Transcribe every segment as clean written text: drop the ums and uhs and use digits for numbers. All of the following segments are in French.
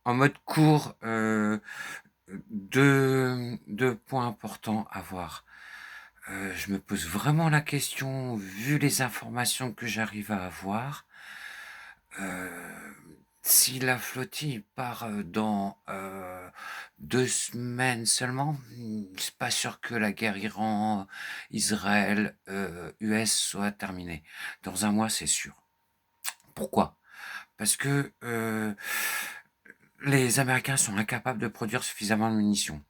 en mode court, 2 points importants à voir. Je me pose vraiment la question, vu les informations que j'arrive à avoir, heu, si la flottille part, dans, 2 semaines seulement, c'est pas sûr que la guerre Iran, Israël, US soit terminée. Dans un mois, c'est sûr. Pourquoi? Parce que, les Américains sont incapables de produire suffisamment de munitions.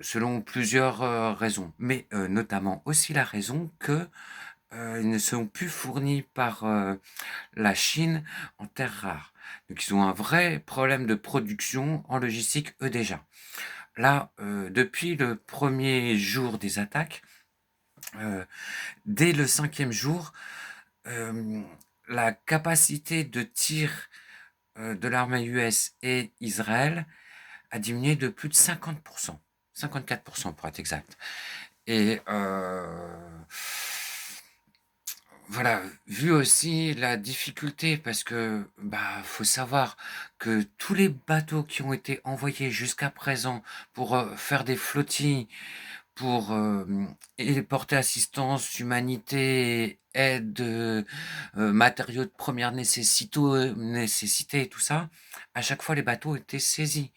Selon plusieurs, raisons, mais notamment aussi la raison que, ils ne sont plus fournis par, la Chine en terres rares. Donc ils ont un vrai problème de production en logistique, eux, déjà. Là, depuis le premier jour des attaques, heu, dès le 5e jour, hem, la capacité de tir, de l'armée US et Israël a diminué de plus de 50%, 54% pour être exact. Et voilà, vu aussi la difficulté, parce que bah faut savoir que tous les bateaux qui ont été envoyés jusqu'à présent pour faire des flottilles, pour et porter assistance, humanité, aide, matériaux de première nécessité et tout ça, à chaque fois les bateaux étaient saisis.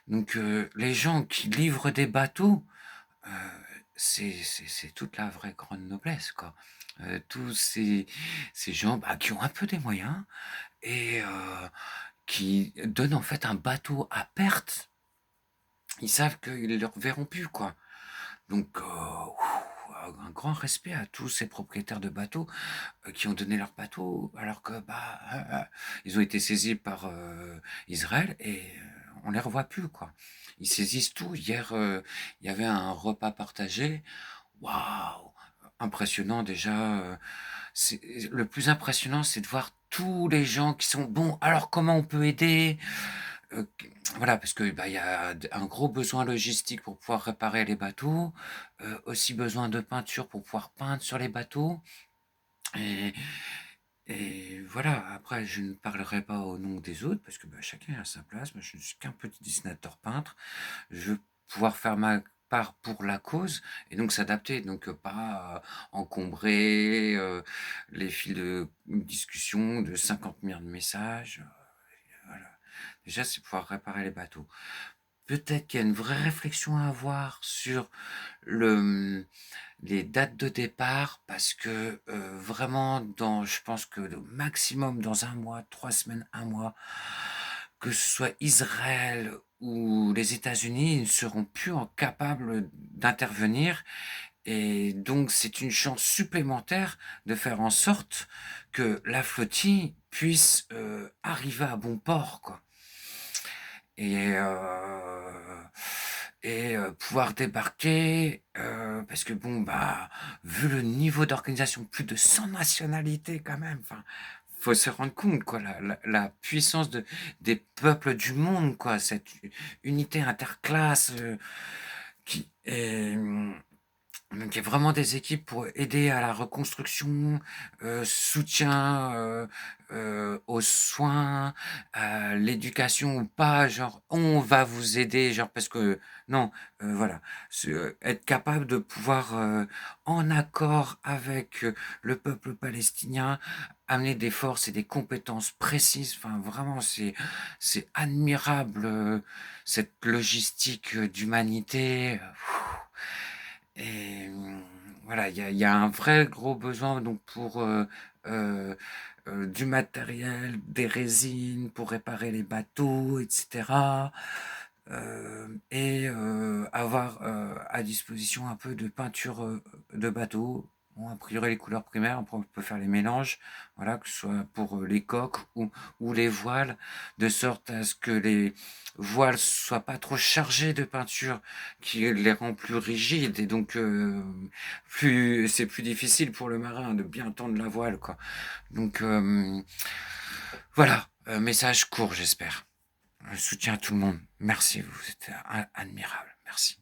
Donc les gens qui livrent des bateaux, Heu, c'est toute la vraie grande noblesse, quoi. Tous ces gens, bah, qui ont un peu des moyens et qui donnent, en fait, un bateau à perte. Ils savent qu'ils ne le reverront plus, quoi. Donc un grand respect à tous ces propriétaires de bateaux, qui ont donné leur bateau alors que, bah, ils ont été saisis par, Israël et on les revoit plus, quoi. Ils saisissent tout. Hier, il y avait un repas partagé. Waouh! Impressionnant déjà, c'est le plus impressionnant, c'est de voir tous les gens qui sont: «Bon, alors comment on peut aider?» Q Voilà, parce que, bah, il y a d un gros besoin logistique pour pouvoir réparer les bateaux, aussi besoin de peinture pour pouvoir peindre sur les bateaux et voilà. Après, je ne parlerai pas au nom des autres parce que, bah, chacun a sa place. Moi, je ne suis qu'un petit dessinateur peintre. Je veux pouvoir faire ma part pour la cause et donc s'adapter, donc pas encombrer, les fils de discussion de 50 milliards de messages, voilà. Déjà, c'est pouvoir réparer les bateaux. Peut-être qu'il y a une vraie réflexion à avoir sur le, les dates de départ parce que, vraiment dans je pense que le maximum dans un mois, 3 semaines, un mois, que ce soit Israël ou les États-Unis, ils ne seront plus en capables d'intervenir et donc c'est une chance supplémentaire de faire en sorte que la flottille puisse, arriver à bon port, quoi. Et pouvoir débarquer, parce que bon, bah, vu le niveau d'organisation, plus de 100 nationalités quand même, enfin, faut se rendre compte quoi, la puissance des peuples du monde quoi, cette unité interclasse, qui est, donc il y a vraiment des équipes pour aider à la reconstruction, soutien, aux soins, à l'éducation ou pas, genre: «On va vous aider», genre parce que non, voilà, c'est, être capable de pouvoir, en accord avec, le peuple palestinien, amener des forces et des compétences précises. Enfin vraiment c'est admirable, cette logistique, d'humanité, et voilà, il y a un vrai gros besoin donc pour, heu du matériel, des résines pour réparer les bateaux et cetera, avoir, à disposition un peu de peinture, de bateau. Bon, a priori, les couleurs primaires, après on peut faire les mélanges, voilà, que ce soit pour, les coques ou les voiles, de sorte à ce que les voiles soient pas trop chargées de peinture, qui les rend plus rigides et donc c'est plus difficile pour le marin de bien tendre la voile, quoi. Donc voilà, message court, j'espère. Soutien à tout le monde. Merci, vous êtes admirable. Merci.